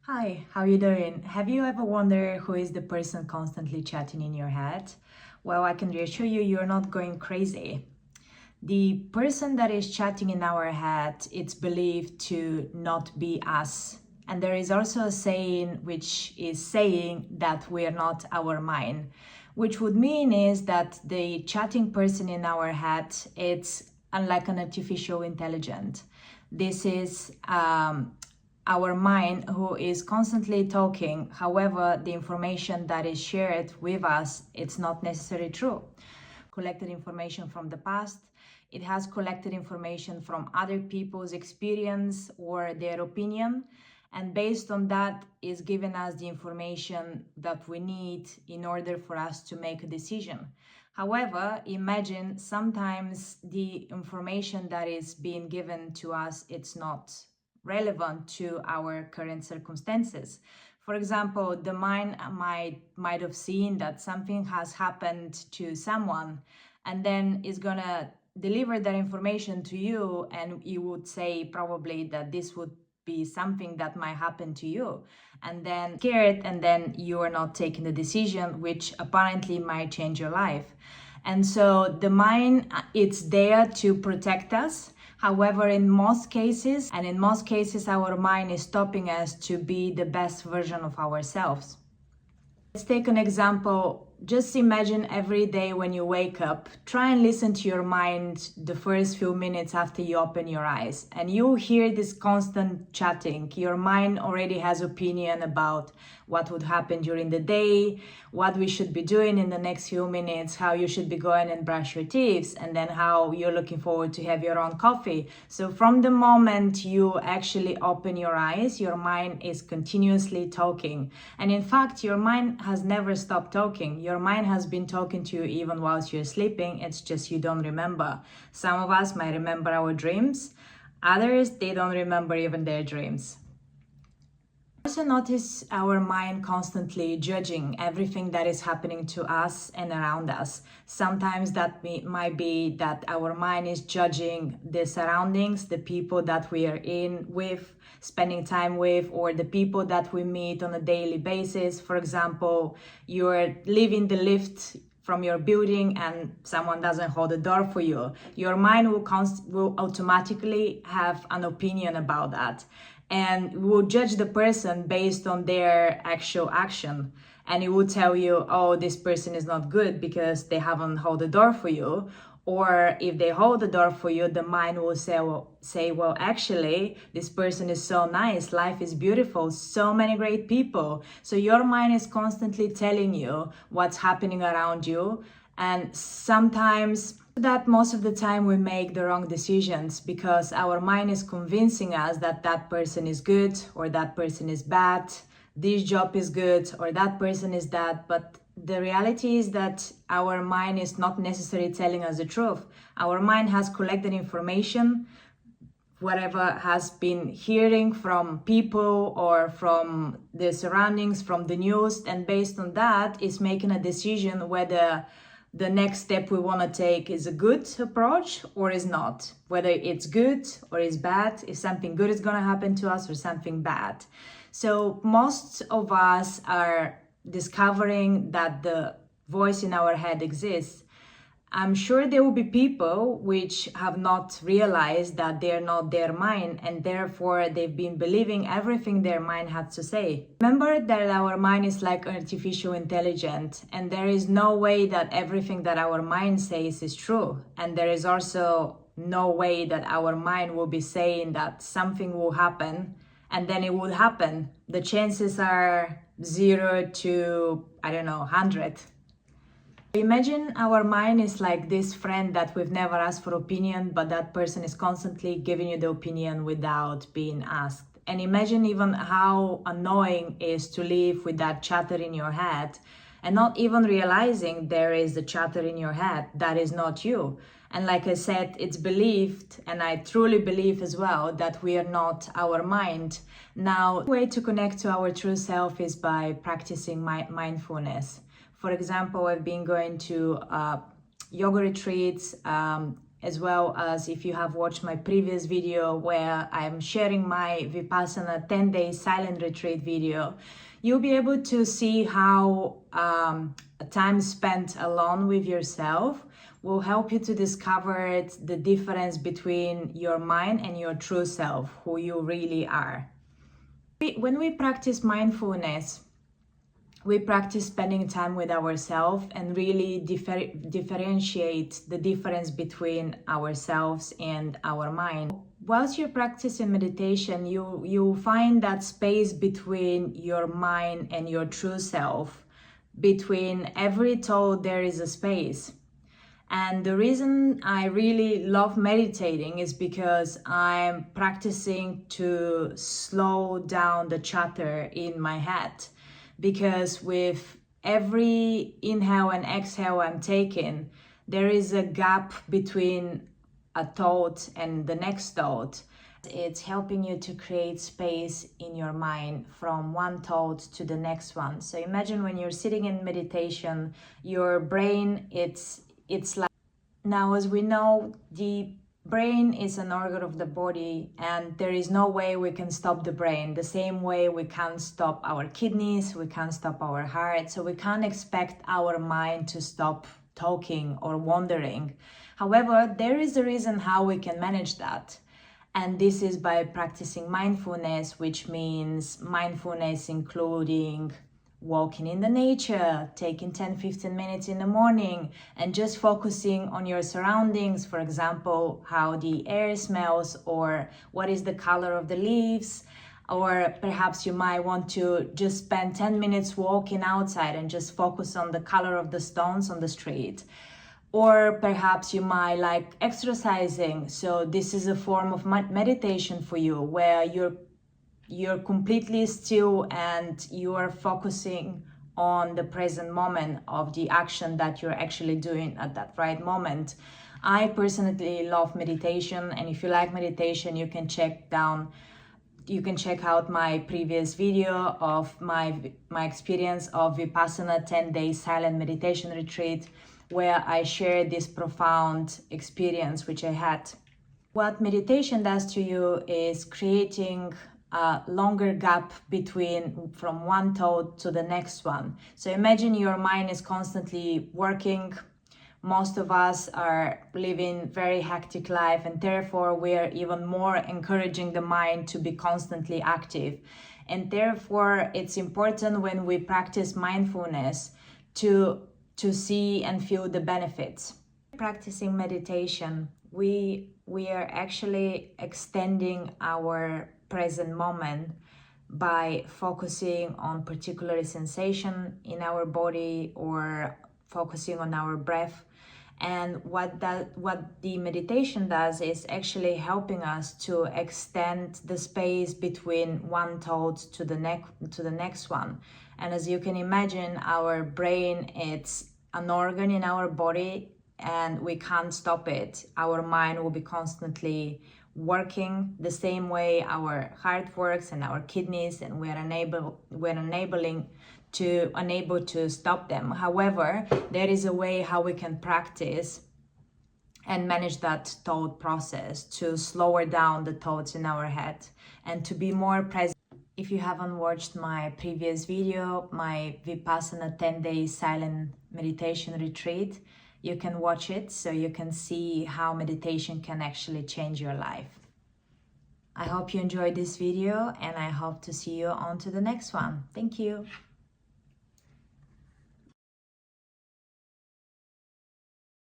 Hi, how you doing? Have you ever wondered who is the person constantly chatting in your head? Well, I can reassure you, you're not going crazy. The person that is chatting in our head, it's believed to not be us. And there is also a saying which is saying that we are not our mind, which would mean is that the chatting person in our head, it's unlike an artificial intelligence. This is our mind who is constantly talking. However, the information that is shared with us, it's not necessarily true. Collected information from the past, it has collected information from other people's experience or their opinion, and based on that is giving us the information that we need in order for us to make a decision. However, imagine sometimes the information that is being given to us, it's not relevant to our current circumstances. For example, the mind might have seen that something has happened to someone, and then is gonna deliver that information to you, and you would say probably that this would be something that might happen to you, and then scared, and then you are not taking the decision which apparently might change your life. And so the mind, it's there to protect us. However, in most cases, our mind is stopping us to be the best version of ourselves. Let's take an example. Just imagine every day when you wake up, try and listen to your mind the first few minutes after you open your eyes, and you hear this constant chatting. Your mind already has opinion about what would happen during the day, what we should be doing in the next few minutes, how you should be going and brush your teeth, and then how you're looking forward to have your own coffee. So from the moment you actually open your eyes, your mind is continuously talking. And in fact, your mind has never stopped talking. Your mind has been talking to you even whilst you're sleeping. It's just you don't remember. Some of us might remember our dreams. Others, they don't remember even their dreams. Also notice our mind constantly judging everything that is happening to us and around us. Sometimes that might be that our mind is judging the surroundings, the people that we are in with, spending time with, or the people that we meet on a daily basis. For example, you're leaving the lift from your building and someone doesn't hold the door for you. Your mind will automatically have an opinion about that, and will judge the person based on their actual action. And it will tell you, oh, this person is not good because they haven't hold the door for you. Or if they hold the door for you, the mind will say, well, actually, this person is so nice, life is beautiful, so many great people. So your mind is constantly telling you what's happening around you. And sometimes that most of the time we make the wrong decisions because our mind is convincing us that that person is good or that person is bad, this job is good or that person is that. But the reality is that our mind is not necessarily telling us the truth. Our mind has collected information, whatever has been hearing from people or from the surroundings, from the news, and based on that is making a decision whether the next step we want to take is a good approach or is not, whether it's good or is bad, if something good is going to happen to us or something bad. So most of us are discovering that the voice in our head exists. I'm sure there will be people which have not realized that they're not their mind, and therefore they've been believing everything their mind had to say. Remember that our mind is like artificial intelligence, and there is no way that everything that our mind says is true. And there is also no way that our mind will be saying that something will happen and then it will happen. The chances are 0 to, 100. Imagine our mind is like this friend that we've never asked for opinion, but that person is constantly giving you the opinion without being asked. And imagine even how annoying it is to live with that chatter in your head and not even realizing there is a chatter in your head that is not you. And like I said, it's believed, and I truly believe as well, that we are not our mind. Now, the way to connect to our true self is by practicing mindfulness. For example, I've been going to yoga retreats, as well as if you have watched my previous video where I'm sharing my Vipassana 10-day silent retreat video, you'll be able to see how time spent alone with yourself will help you to discover the difference between your mind and your true self, who you really are. When we practice mindfulness, we practice spending time with ourselves and really differentiate the difference between ourselves and our mind. Whilst you're practicing meditation, you find that space between your mind and your true self. Between every thought, there is a space. And the reason I really love meditating is because I'm practicing to slow down the chatter in my head. Because with every inhale and exhale I'm taking, there is a gap between a thought and the next thought. It's helping you to create space in your mind from one thought to the next one. So imagine when you're sitting in meditation, your brain, it's like, now as we know, the brain is an organ of the body and there is no way we can stop the brain. The same way we can't stop our kidneys, we can't stop our heart, so we can't expect our mind to stop talking or wandering. However, there is a reason how we can manage that. And this is by practicing mindfulness, which means mindfulness including walking in the nature, taking 10-15 minutes in the morning and just focusing on your surroundings. For example, how the air smells or what is the color of the leaves. Or perhaps you might want to just spend 10 minutes walking outside and just focus on the color of the stones on the street. Or perhaps you might like exercising. So this is a form of meditation for you where you're completely still and you are focusing on the present moment of the action that you're actually doing at that right moment. I personally love meditation, and if you like meditation, you can check out my previous video of my experience of Vipassana 10-day silent meditation retreat, where I shared this profound experience which I had. What meditation does to you is creating a longer gap from one thought to the next one. So imagine your mind is constantly working. Most of us are living very hectic life, and therefore we are even more encouraging the mind to be constantly active. And therefore it's important when we practice mindfulness to see and feel the benefits. Practicing meditation, we are actually extending our present moment by focusing on particular sensation in our body or focusing on our breath. And what the meditation does is actually helping us to extend the space between one thought to the next one. And as you can imagine, our brain, it's an organ in our body and we can't stop it. Our mind will be constantly working the same way our heart works and our kidneys, and we're unable to stop them. However, there is a way how we can practice and manage that thought process to slower down the thoughts in our head and to be more present. If you haven't watched my previous video, my Vipassana 10-day silent meditation retreat, you can watch it so you can see how meditation can actually change your life. I hope you enjoyed this video and I hope to see you on to the next one. Thank you.